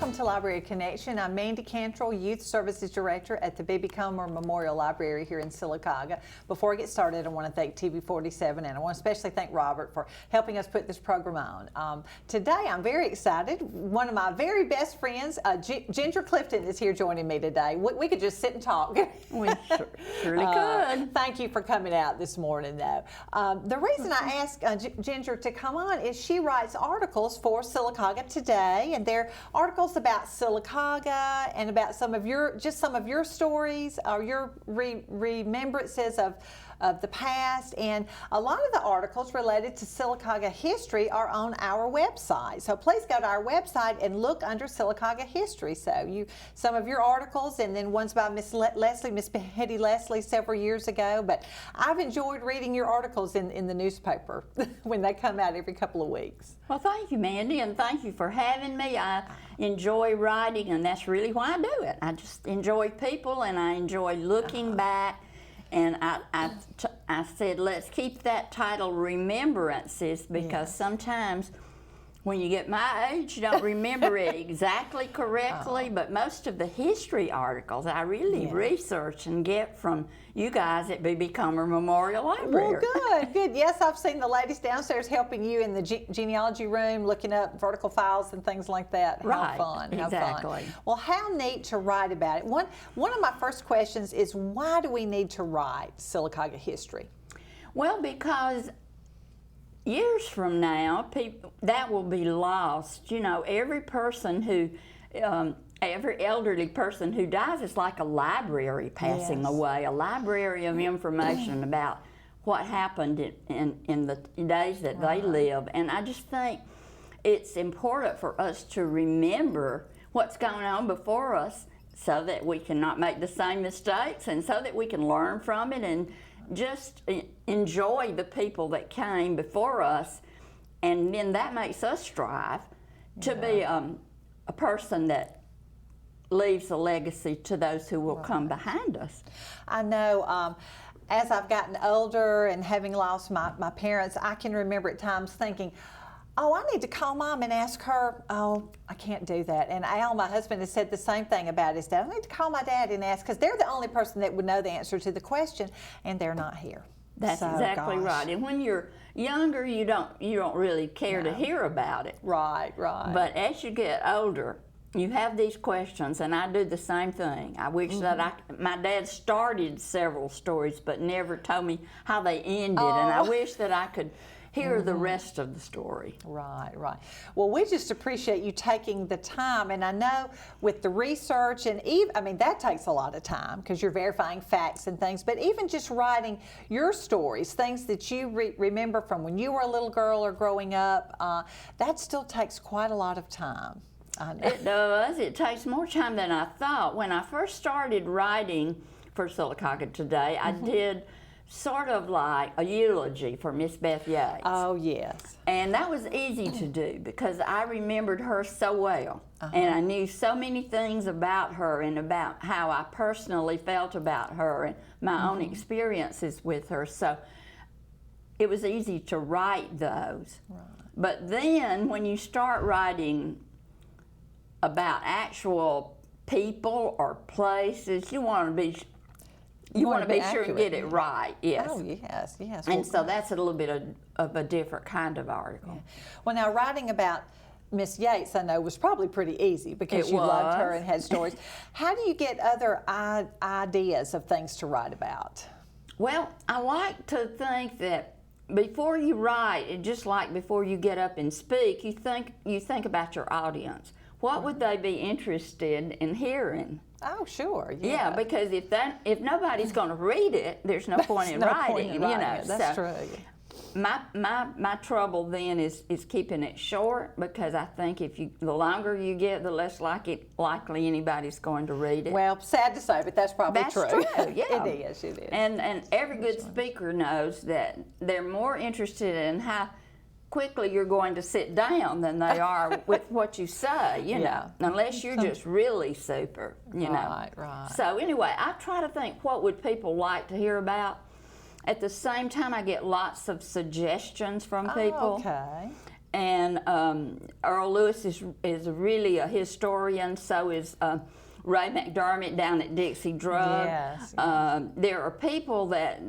Welcome to Library Connection. I'm Mandy Cantrell, Youth Services Director at the B.B. Comer Memorial Library here in Sylacauga. Before I get started, I want to thank TV47 and I want to especially thank Robert for helping us put this program on. Today I'm very excited. One of my very best friends, Ginger Clifton, is here joining me today. We could just sit and talk. We surely could. Thank you for coming out this morning, though. The reason I asked Ginger to come on is she writes articles for Sylacauga Today, and they're articles about Sylacauga and about some of your stories or your remembrances of the past, and a lot of the articles related to Sylacauga history are on our website. So please go to our website and look under Sylacauga history. So some of your articles, and then one's by Miss Hetty Leslie several years ago. But I've enjoyed reading your articles in the newspaper when they come out every couple of weeks. Well, thank you, Mandy, and thank you for having me. I enjoy writing, and that's really why I do it. I just enjoy people, and I enjoy looking back. And I said, let's keep that title Remembrances, because sometimes when you get my age, you don't remember it exactly correctly, but most of the history articles I really research and get from you guys at B.B. Comer Memorial Library. Well, good. Yes, I've seen the ladies downstairs helping you in the genealogy room, looking up vertical files and things like that. Right, how fun. exactly. Well, how neat to write about it. One of my first questions is, why do we need to write Sylacauga history? Well, because years from now, that will be lost. You know, every person who, every elderly person who dies is like a library passing away, a library of information about what happened in the days that they live. And I just think it's important for us to remember what's going on before us so that we can not make the same mistakes, and so that we can learn from it and just enjoy the people that came before us, and then that makes us strive to be a person that leaves a legacy to those who will come behind us. I know as I've gotten older and having lost my parents, I can remember at times thinking, oh, I need to call Mom and ask her. Oh, I can't do that. And Al, my husband, has said the same thing about his dad. I need to call my dad and ask, because they're the only person that would know the answer to the question, and they're not here. That's exactly right. And when you're younger, you don't really care to hear about it. Right. But as you get older, you have these questions, and I do the same thing. I wish that my dad started several stories, but never told me how they ended, and I wish that I could hear the rest of the story. Right. Well, we just appreciate you taking the time, and I know with the research, and even, that takes a lot of time because you're verifying facts and things, but even just writing your stories, things that you remember from when you were a little girl or growing up, that still takes quite a lot of time. It does. It takes more time than I thought. When I first started writing for Sylacauga Today, I did sort of like a eulogy for Miss Beth Yates. Oh, yes. And that was easy to do because I remembered her so well. And I knew so many things about her and about how I personally felt about her and my own experiences with her. So it was easy to write those. Right. But then when you start writing about actual people or places, you want to be sure and get it right, yes. Oh, yes. And so that's a little bit of a different kind of article. Yeah. Well, now, writing about Miss Yates, I know, was probably pretty easy because you loved her and had stories. How do you get other ideas of things to write about? Well, I like to think that before you write, just like before you get up and speak, you think about your audience. What would they be interested in hearing? Oh, sure. Yeah, because if nobody's going to read it, there's no point in writing it. That's true. My trouble then is keeping it short, because I think the longer you get, the less likely anybody's going to read it. Well, sad to say, but that's probably true. That's true. Yeah, it is. And every good speaker knows that they're more interested in how quickly you're going to sit down than they are with what you say, you know, unless you're just really super, you know. Right. So anyway, I try to think, what would people like to hear about? At the same time, I get lots of suggestions from people. Okay. and Earl Lewis is really a historian. So is Ray McDermott down at Dixie Drug. Yes, There are people that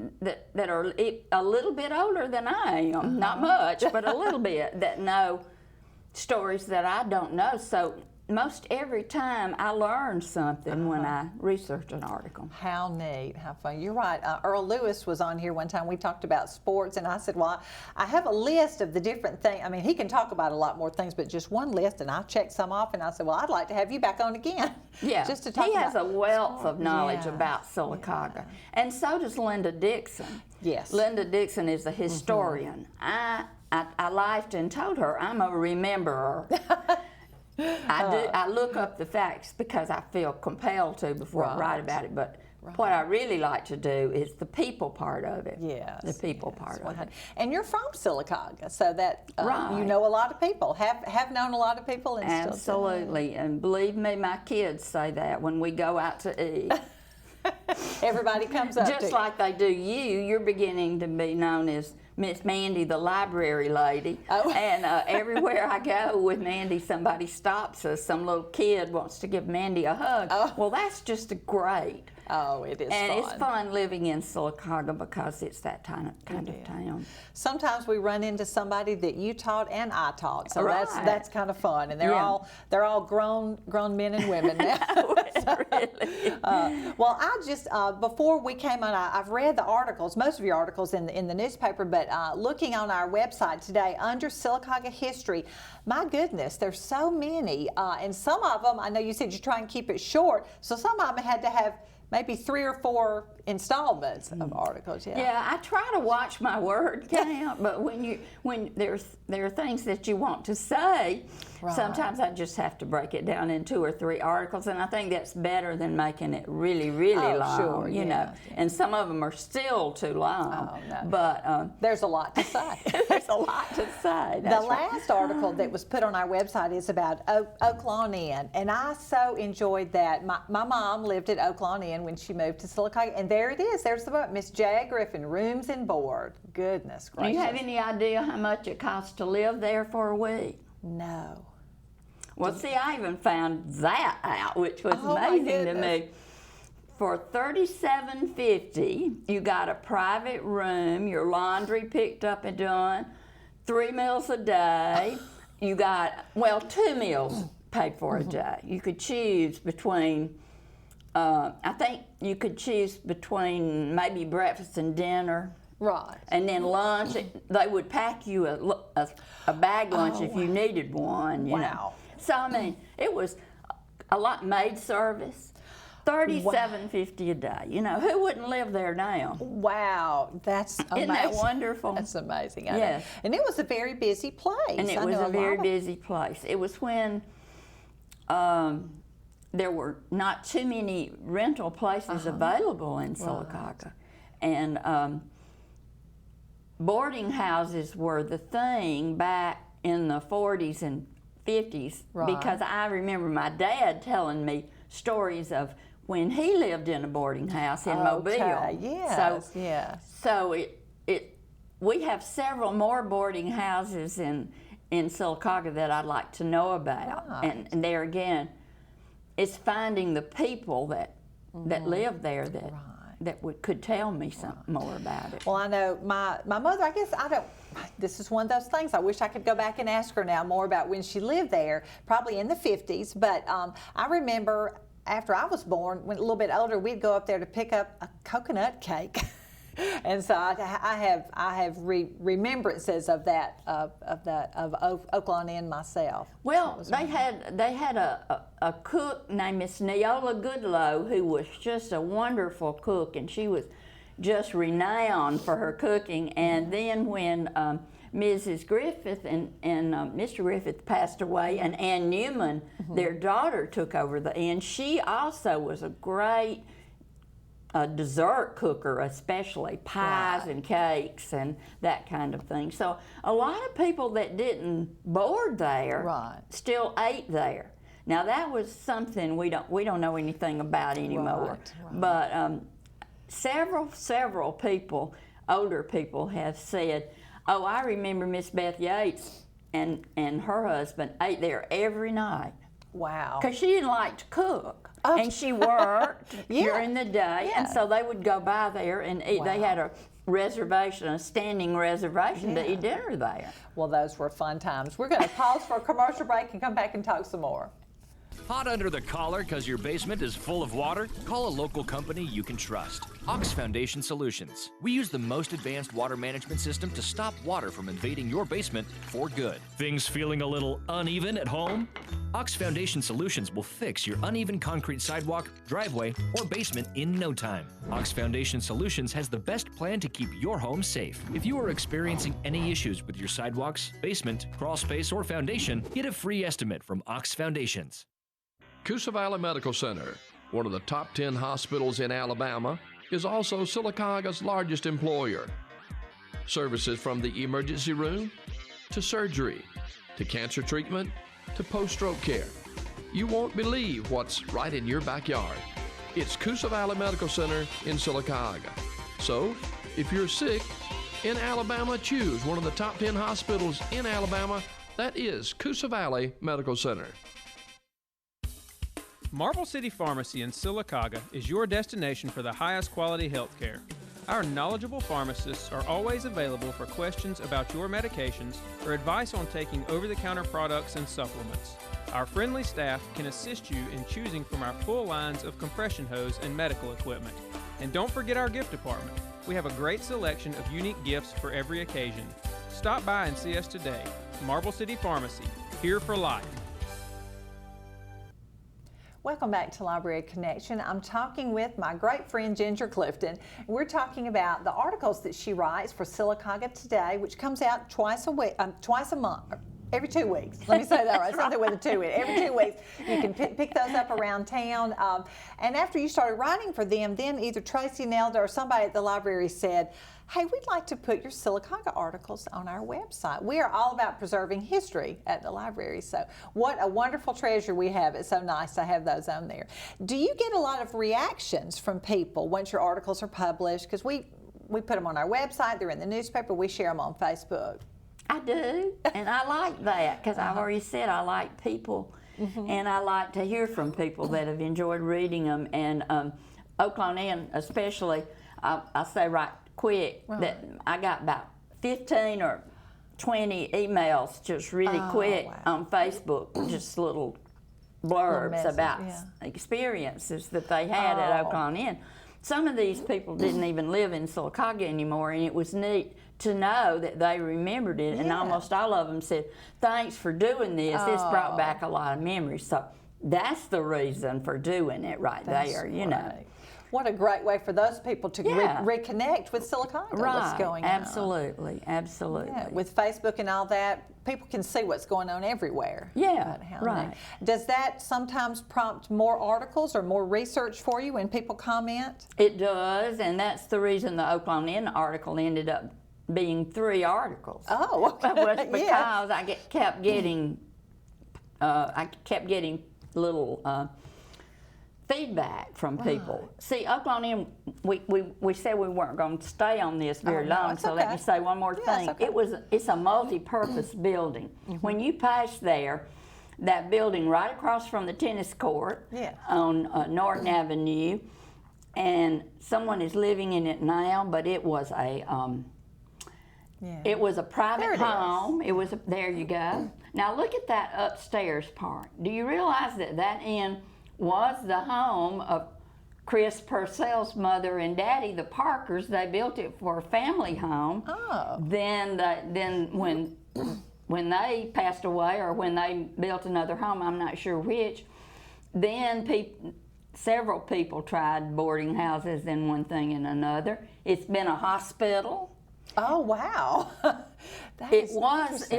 are a little bit older than I am, not much, but a little bit, that know stories that I don't know. So most every time I learn something when I research an article. How neat, how fun. You're right. Earl Lewis was on here one time. We talked about sports, and I said, well, I have a list of the different things. I mean, he can talk about a lot more things, but just one list, and I checked some off, and I said, well, I'd like to have you back on again. Yeah, just to talk he has a about wealth of knowledge Yeah. about Sylacauga, and so does Linda Dixon. Yes. Linda Dixon is a historian. I laughed and told her I'm a rememberer. I look up the facts because I feel compelled to before I write about it, but what I really like to do is the people part of it. Yes. The people part of it. And you're from Sylacauga, so that Right. you know a lot of people, have known a lot of people. And still do. Absolutely, and believe me, my kids say that when we go out to eat. Everybody comes up to Just you. like they do you, you're beginning to be known as Miss Mandy, the library lady. Oh. And everywhere I go with Mandy, somebody stops us. Some little kid wants to give Mandy a hug. Oh. Well, that's just great. Oh, it is And fun. it's fun living in Sylacauga because it's that kind of town. Sometimes we run into somebody that you taught and I taught, so Right. that's kind of fun. And they're all grown men and women now. Really. Well, I just before we came on, I've read the articles, most of your articles in the newspaper, but looking on our website today under Sylacauga history, my goodness, there's so many, and some of them I know you said you try and keep it short, so some of them had to have maybe 3 or 4 installments of articles. Yeah, I try to watch my word count, but when there are things that you want to say, sometimes I just have to break it down in 2 or 3 articles, and I think that's better than making it really, really long. Sure, you know. And some of them are still too long. Oh, no. But There's a lot to say. there's a lot to say. The last article that was put on our website is about Oak Lawn Inn, and I so enjoyed that. My mom lived at Oak Lawn Inn when she moved to Sylacauga, and there it is. There's the book, Miss J. Griffin, Rooms and Board. Goodness Do gracious. you have any idea how much it costs to live there for a week? No. Well, see, I even found that out, which was Oh, my amazing to goodness. me. For $37.50, you got a private room, your laundry picked up and done, 3 meals a day. You got, 2 meals paid for a day. You could choose between, I think you could choose between maybe breakfast and dinner. Right. And then lunch, they would pack you a bag lunch if you needed one. You know. Wow. So I mean, it was a lot maid service, $37.50 a day. You know, who wouldn't live there now? Wow, that's amazing. Isn't that wonderful? That's amazing. I know. Yes. And it was a very busy place. And it I was know a very lot of- busy place. It was when there were not too many rental places available in Sylacauga, and boarding houses were the thing back in the 40s and 50s, because I remember my dad telling me stories of when he lived in a boarding house in Mobile. Yes, So we have several more boarding houses in Sylacauga that I'd like to know about, and there again, it's finding the people that live there that could tell me something more about it. Well, I know my mother, I guess this is one of those things. I wish I could go back and ask her now more about when she lived there, probably in the 50s. But I remember after I was born, when a little bit older, we'd go up there to pick up a coconut cake. And so I have remembrances of that of Oak Lawn Inn myself. Well, they had a cook named Miss Neola Goodlow, who was just a wonderful cook, and she was just renowned for her cooking. And then when Mrs. Griffith and Mr. Griffith passed away, and Ann Newman, their daughter, took over the inn, she also was a great dessert cooker, especially pies and cakes and that kind of thing. So a lot of people that didn't board there still ate there. Now that was something we don't know anything about anymore. But several people, older people, have said, "Oh, I remember Miss Beth Yates and her husband ate there every night. Wow. Because she didn't like to cook. Oh. And she worked Yeah. during the day, and so they would go by there and eat. Wow. They had a reservation, a standing reservation to eat dinner there. Well, those were fun times. We're going to pause for a commercial break and come back and talk some more. Hot under the collar because your basement is full of water? Call a local company you can trust. Ox Foundation Solutions. We use the most advanced water management system to stop water from invading your basement for good. Things feeling a little uneven at home? Ox Foundation Solutions will fix your uneven concrete sidewalk, driveway, or basement in no time. Ox Foundation Solutions has the best plan to keep your home safe. If you are experiencing any issues with your sidewalks, basement, crawl space, or foundation, get a free estimate from Ox Foundations. Coosa Valley Medical Center, one of the top 10 hospitals in Alabama, is also Sylacauga's largest employer. Services from the emergency room to surgery to cancer treatment to post-stroke care. You won't believe what's right in your backyard. It's Coosa Valley Medical Center in Sylacauga. So, if you're sick in Alabama, choose one of the top 10 hospitals in Alabama. That is Coosa Valley Medical Center. Marble City Pharmacy in Sylacauga is your destination for the highest quality health care. Our knowledgeable pharmacists are always available for questions about your medications or advice on taking over-the-counter products and supplements. Our friendly staff can assist you in choosing from our full lines of compression hose and medical equipment. And don't forget our gift department. We have a great selection of unique gifts for every occasion. Stop by and see us today. Marble City Pharmacy, here for life. Welcome back to Library Connection. I'm talking with my great friend Ginger Clifton. We're talking about the articles that she writes for Sylacauga Today, which comes out twice a month. Every 2 weeks. Let me say that right. Something with a 2 in it. Every 2 weeks. You can pick those up around town. And after you started writing for them, then either Tracy Nelda or somebody at the library said, hey, we'd like to put your Sylacauga articles on our website. We are all about preserving history at the library. So what a wonderful treasure we have. It's so nice to have those on there. Do you get a lot of reactions from people once your articles are published? Because we put them on our website. They're in the newspaper. We share them on Facebook. I do, and I like that because I've already said I like people, and I like to hear from people that have enjoyed reading them. And Oaklawn especially, I'll say right quick that I got about 15 or 20 emails just really quick on Facebook, just little blurbs about experiences that they had at Oaklawn. Some of these people didn't even live in Sylacauga anymore, and it was neat to know that they remembered it, and almost all of them said, thanks for doing this. This brought back a lot of memories. So that's the reason for doing it there, you know. What a great way for those people to reconnect with Sylacauga, what's going on. Absolutely. Yeah, with Facebook and all that, people can see what's going on everywhere. Yeah, right. Does that sometimes prompt more articles or more research for you when people comment? It does, and that's the reason the Oaklawn article ended up being 3 articles. Oh, okay. Was because I kept getting little feedback from people. See, Oaklawn, we said we weren't going to stay on this very long, so let me say one more thing. It's a multi-purpose building. When you pass there, that building right across from the tennis court on Norton Avenue, and someone is living in it now, but it was a it was a private home. There you go. Now look at that upstairs part. Do you realize that inn was the home of Chris Purcell's mother and daddy, the Parkers? They built it for a family home. Oh. Then when they passed away, or when they built another home, I'm not sure which, then several people tried boarding houses and one thing and another. It's been a hospital. Oh, wow. It was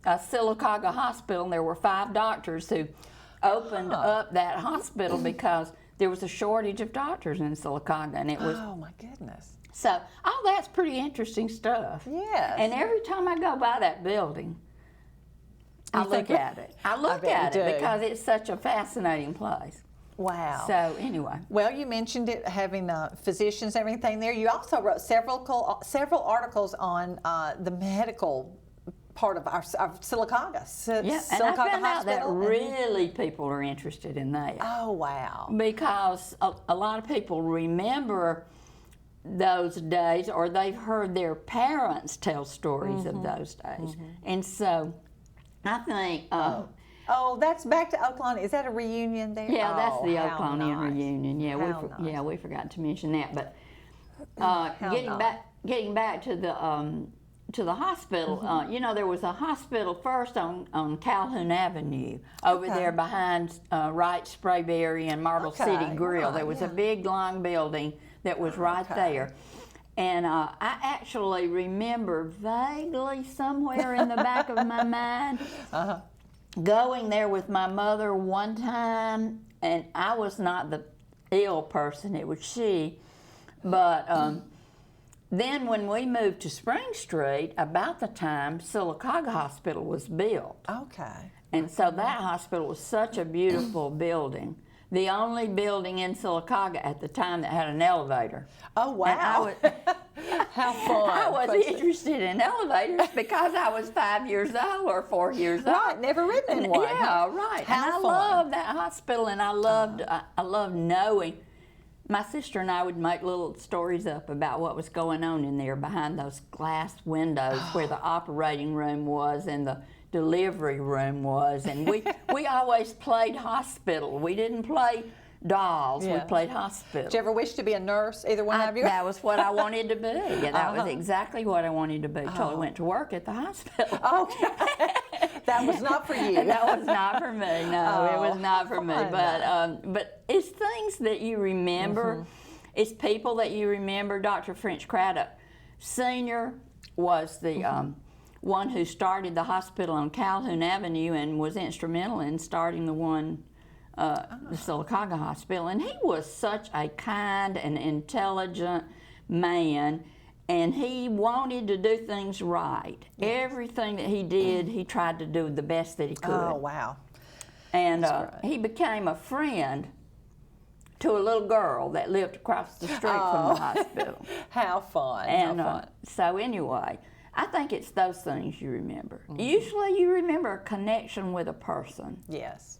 a Sylacauga Hospital, and there were 5 doctors who opened up that hospital because there was a shortage of doctors in Sylacauga, and it was. Oh my goodness! So all that's pretty interesting stuff. Yes. And every time I go by that building, I look at it. I look at it because it's such a fascinating place. Wow. So anyway. Well, you mentioned it having physicians and everything there. You also wrote several articles on the medical part of our Sylacauga. Yeah, and I found out that really people are interested in that. Oh, wow. Because a lot of people remember those days, or they've heard their parents tell stories of those days. And so I think... Oh, that's back to Oaklawn. Is that a reunion there? Yeah, that's the how Oaklawn nice. reunion. Yeah, How we forgot to mention that. But getting back to the hospital, you know, there was a hospital first on Calhoun Avenue over there behind Wright Sprayberry and Marble City Grill. There was a big long building that was right there. And I actually remember vaguely somewhere in the back of my mind going there with my mother one time, and I was not the ill person, it was she. But then when we moved to Spring Street, about the time Sylacauga Hospital was built. Okay. And so that hospital was such a beautiful building. The only building in Sylacauga at the time that had an elevator. Oh, wow. How fun. I was interested in elevators because I was 5 years old or 4 years old. Right, never ridden in one. Yeah, right. How and I fun. loved that hospital, and I loved knowing. My sister and I would make little stories up about what was going on in there behind those glass windows where the operating room was and the delivery room was. And we always played hospital. We didn't play dolls. Yeah. We played hospital. Did you ever wish to be a nurse, either one of you? That was what I wanted to be. Yeah, that was exactly what I wanted to be until I went to work at the hospital. Okay. That was not for you. That was not for me. No, it was not for me. But it's things that you remember. It's people that you remember. Dr. French Craddock Sr. was the one who started the hospital on Calhoun Avenue and was instrumental in starting the one, the Sylacauga Hospital. And he was such a kind and intelligent man. And he wanted to do things right. Yes. Everything that he did, he tried to do the best that he could. Oh, wow. And he became a friend to a little girl that lived across the street from the hospital. How fun. And how fun. So anyway, I think it's those things you remember. Usually you remember a connection with a person. Yes.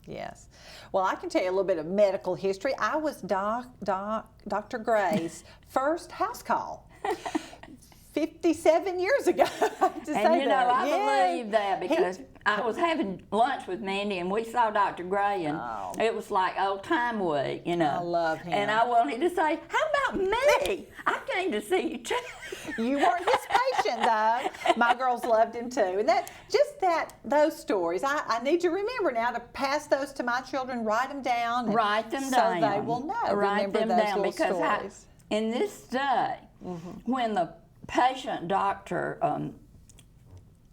Yes. Well, I can tell you a little bit of medical history. I was Dr. Gray's first house call 57 years ago. And you know, I believe that because I was having lunch with Mandy and we saw Dr. Gray, and it was like old time week, you know. I love him. And I wanted to say, how about me? I came to see you too. You weren't his patient, though. My girls loved him too. And those stories, I need to remember now to pass those to my children, write them down. Write them down. So they will know. Write remember them those down little because stories. in this day, when the patient doctor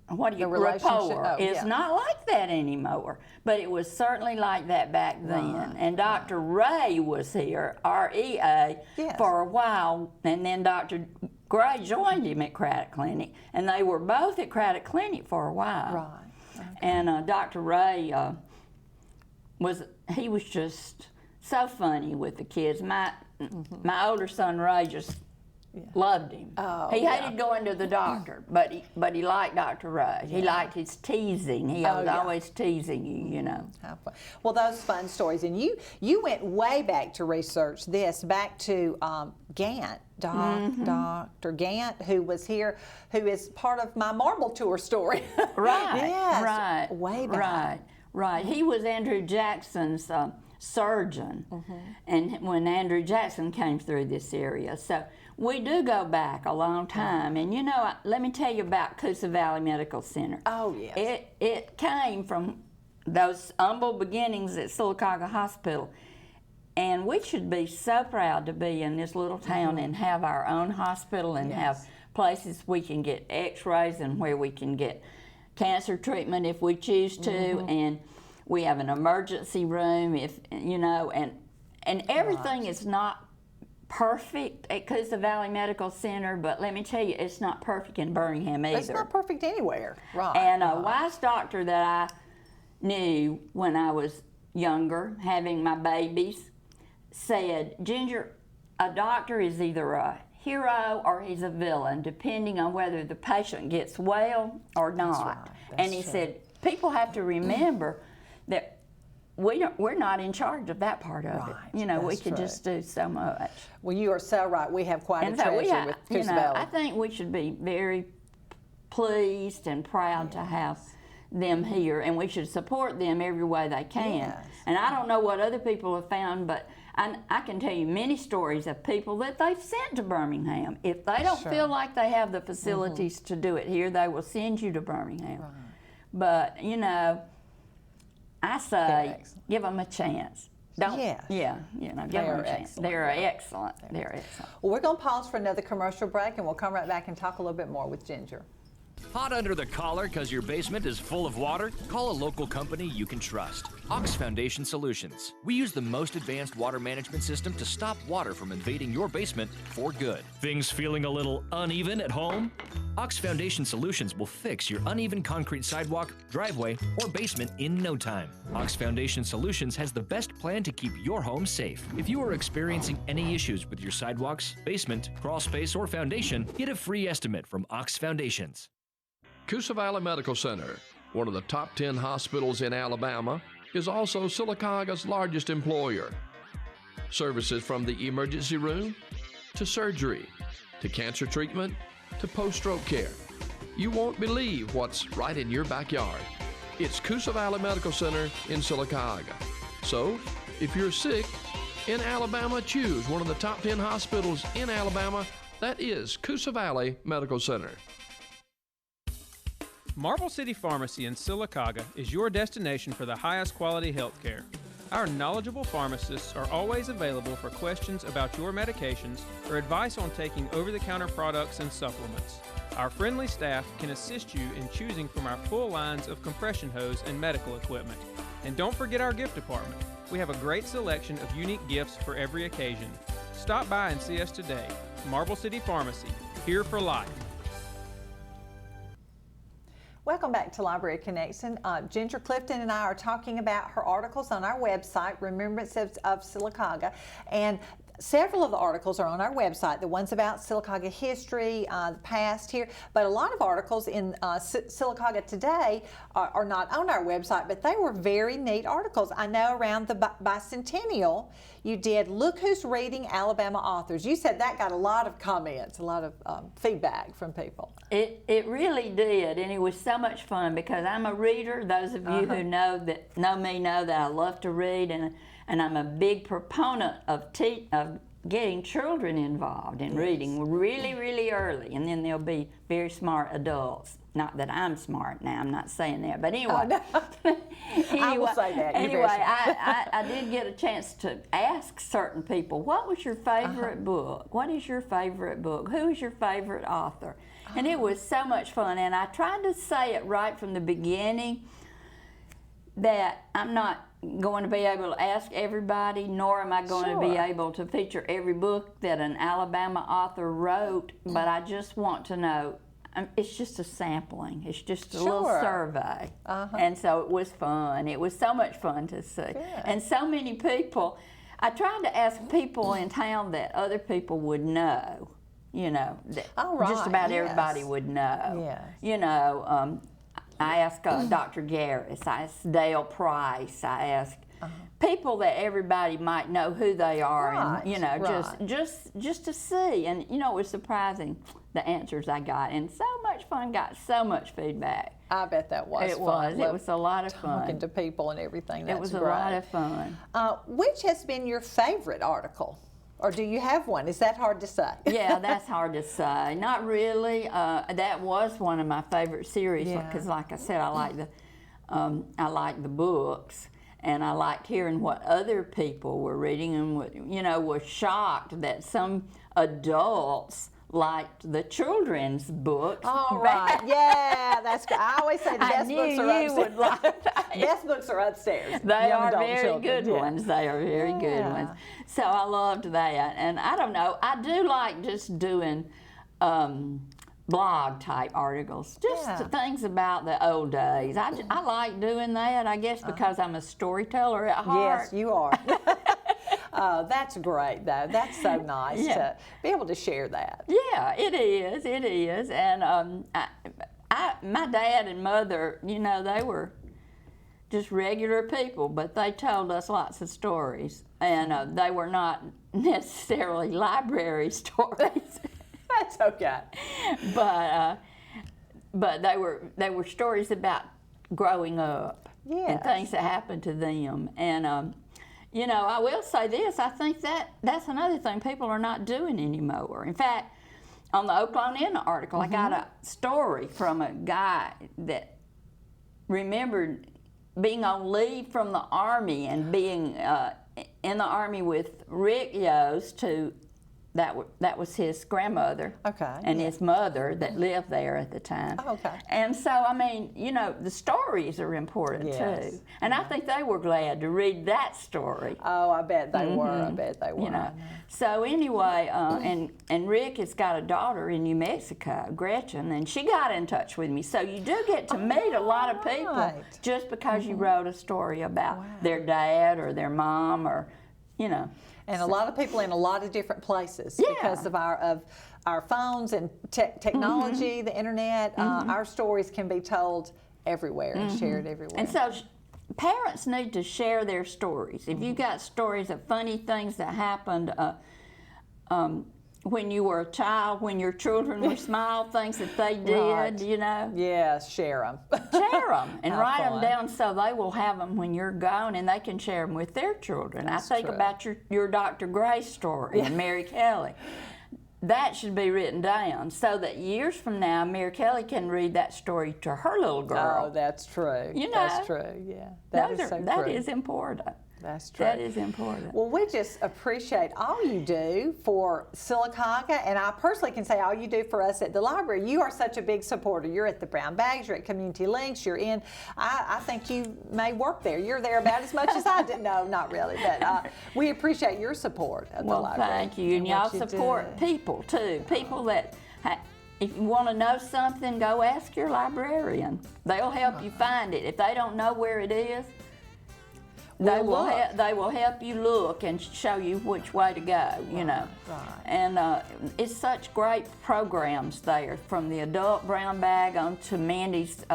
rapport is not like that anymore, but it was certainly like that back then. And Dr. Ray was here, REA, for a while, and then Dr. Gray joined him at Craddock Clinic, and they were both at Craddock Clinic for a while. Right. Okay. And Dr. Ray was just so funny with the kids. My older son Ray just loved him. He hated going to the doctor, but he liked Dr. Ray. He liked his teasing. He was always teasing you, you know. How fun. Well, those fun stories. And you went way back to research this, back to Gant, Dr. Gant, who was here, who is part of my marble tour story. Right, yes, right. Way back. Right. He was Andrew Jackson's surgeon, and when Andrew Jackson came through this area. So we do go back a long time. And you know, let me tell you about Coosa Valley Medical Center. Oh, yes. It came from those humble beginnings at Sylacauga Hospital. And we should be so proud to be in this little town and have our own hospital and have places we can get x-rays and where we can get cancer treatment if we choose to. And we have an emergency room, if you know, and everything is not perfect at Coosa Valley Medical Center, but let me tell you, it's not perfect in Birmingham either. It's not perfect anywhere. Right. And a wise doctor that I knew when I was younger, having my babies, said, Ginger, a doctor is either a hero or he's a villain, depending on whether the patient gets well or not. right. And he That's said, people have to remember that we're not in charge of that part of it. Right, You know, we that's could true. just do so much. Well, you are so right. We have quite a And so treasure with you Coosa know, Valley. I think we should be very pleased and proud to have them here, and we should support them every way they can. Yes. And I don't know what other people have found, but I can tell you many stories of people that they've sent to Birmingham. If they don't Sure. feel like they have the facilities to do it here, they will send you to Birmingham. But, you know, I say excellent. give them a chance. Don't, Yes. Yeah, you know, give They them are a chance. excellent. They're excellent. They're excellent. Well, we're going to pause for another commercial break, and we'll come right back and talk a little bit more with Ginger. Hot under the collar because your basement is full of water? Call a local company you can trust. Ox Foundation Solutions. We use the most advanced water management system to stop water from invading your basement for good. Things feeling a little uneven at home? Ox Foundation Solutions will fix your uneven concrete sidewalk, driveway, or basement in no time. Ox Foundation Solutions has the best plan to keep your home safe. If you are experiencing any issues with your sidewalks, basement, crawl space, or foundation, get a free estimate from Ox Foundations. Coosa Valley Medical Center, one of the top 10 hospitals in Alabama, is also Sylacauga's largest employer. Services from the emergency room to surgery to cancer treatment to post-stroke care. You won't believe what's right in your backyard. It's Coosa Valley Medical Center in Sylacauga. So, if you're sick in Alabama, choose one of the top 10 hospitals in Alabama. That is Coosa Valley Medical Center. Marble City Pharmacy in Sylacauga is your destination for the highest quality health care. Our knowledgeable pharmacists are always available for questions about your medications or advice on taking over-the-counter products and supplements. Our friendly staff can assist you in choosing from our full lines of compression hose and medical equipment. And don't forget our gift department. We have a great selection of unique gifts for every occasion. Stop by and see us today. Marble City Pharmacy, here for life. Welcome back to Library Connection. Ginger Clifton and I are talking about her articles on our website, Remembrance of Sylacauga, and several of the articles are on our website, the ones about Sylacauga history, the past here, but a lot of articles in Sylacauga today are not on our website, but they were very neat articles. I know around the bicentennial, you did Look Who's Reading Alabama Authors. You said that got a lot of comments, a lot of feedback from people. It really did, and it was so much fun because I'm a reader. Those of you who know me know that I love to read, and I'm a big proponent of getting children involved in reading really, really early, and then they'll be very smart adults. Not that I'm smart now, I'm not saying that, but anyway. Oh, no. I will say that. Anyway, I did get a chance to ask certain people, what was your favorite book? What is your favorite book? Who is your favorite author? And it was so much fun, and I tried to say it right from the beginning that I'm not going to be able to ask everybody, nor am I going to be able to feature every book that an Alabama author wrote, but I just want to know, it's just a sampling. It's just a little survey. And so it was fun. It was so much fun to see. Good. And so many people, I tried to ask people in town that other people would know, you know, that just about everybody would know. Yes. You know, I asked Dr. Garris, I asked Dale Price, I asked people that everybody might know who they are, and you know, just to see. And you know, it was surprising the answers I got, and so much fun. Got so much feedback. I bet that was It fun. was. It was a lot of fun. Talking to people and everything. That's It was a great. lot of fun. Which has been your favorite article? Or do you have one? Is that hard to say? Yeah, that's hard to say. Not really. That was one of my favorite series because, like I said, I like the books, and I liked hearing what other people were reading, and you know, was shocked that some adults liked the children's books. All right. Yeah, that's good. I always say the best books are upstairs. Would like Best books are upstairs. They Young are adult very children. good ones. They are very good ones. So I loved that. And I don't know, I do like just doing blog type articles, just things about the old days. I like doing that, I guess, because I'm a storyteller at heart. Yes, you are. That's great, though. That's so nice to be able to share that. Yeah, it is. It is. And my dad and mother, you know, they were just regular people, but they told us lots of stories, and they were not necessarily library stories. That's okay. But they were stories about growing up and things that happened to them. And you know, I will say this: I think that's another thing people are not doing anymore. In fact, on the Oklahoma article, I got a story from a guy that remembered being on leave from the Army and being in the Army with Rick Yost, that was his grandmother and his mother that lived there at the time. Oh, okay. And so, I mean, you know, the stories are important too. And I think they were glad to read that story. Oh, I bet they were. I bet they were. You know. So anyway, and Rick has got a daughter in New Mexico, Gretchen, and she got in touch with me. So you do get to meet a lot of people just because you wrote a story about their dad or their mom or, you know. And a lot of people in a lot of different places because of our phones and technology, the internet. Our stories can be told everywhere and shared everywhere. And so parents need to share their stories. If you got stories of funny things that happened when you were a child, when your children were small, things that they did, you know. Yes, share them. Share them and write them down so they will have them when you're gone and they can share them with their children. I think about your Dr. Gray story and Mary Kelly. That should be written down so that years from now, Mary Kelly can read that story to her little girl. Oh, that's true. You know, that's true. Yeah, that is important. That's true. That is important. Well, we just appreciate all you do for Sylacauga, and I personally can say all you do for us at the library. You are such a big supporter. You're at the Brown Bags, you're at Community Links, you're in, I think you may work there. You're there about as much as I do. No, not really, but we appreciate your support of the library. Well, thank you. And y'all support people, too. People that, if you want to know something, go ask your librarian. They'll help you find it. If they don't know where it is, they will help you look and show you which way to go, you know. Right. And it's such great programs there, from the adult brown bag on to Mandy's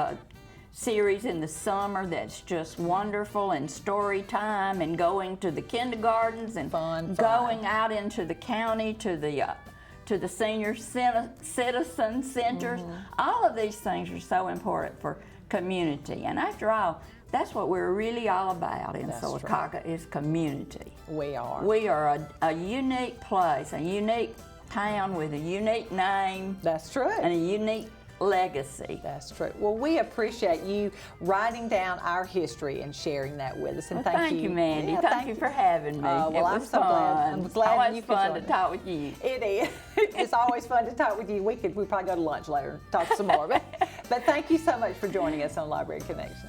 series in the summer that's just wonderful, and story time, and going to the kindergartens and going out into the county to the senior citizen centers. All of these things are so important for community. And after all, that's what we're really all about in Sylacauga is community. We are. We are a unique place, a unique town with a unique name. That's true. And a unique legacy. That's true. Well, we appreciate you writing down our history and sharing that with us. And well, thank you, Mandy. Yeah, thank you for having me. Well, it was I'm so fun. glad. I'm glad always you could fun join to talk with you. It is. It's always fun to talk with you. We probably go to lunch later and talk some more. But thank you so much for joining us on Library Connection.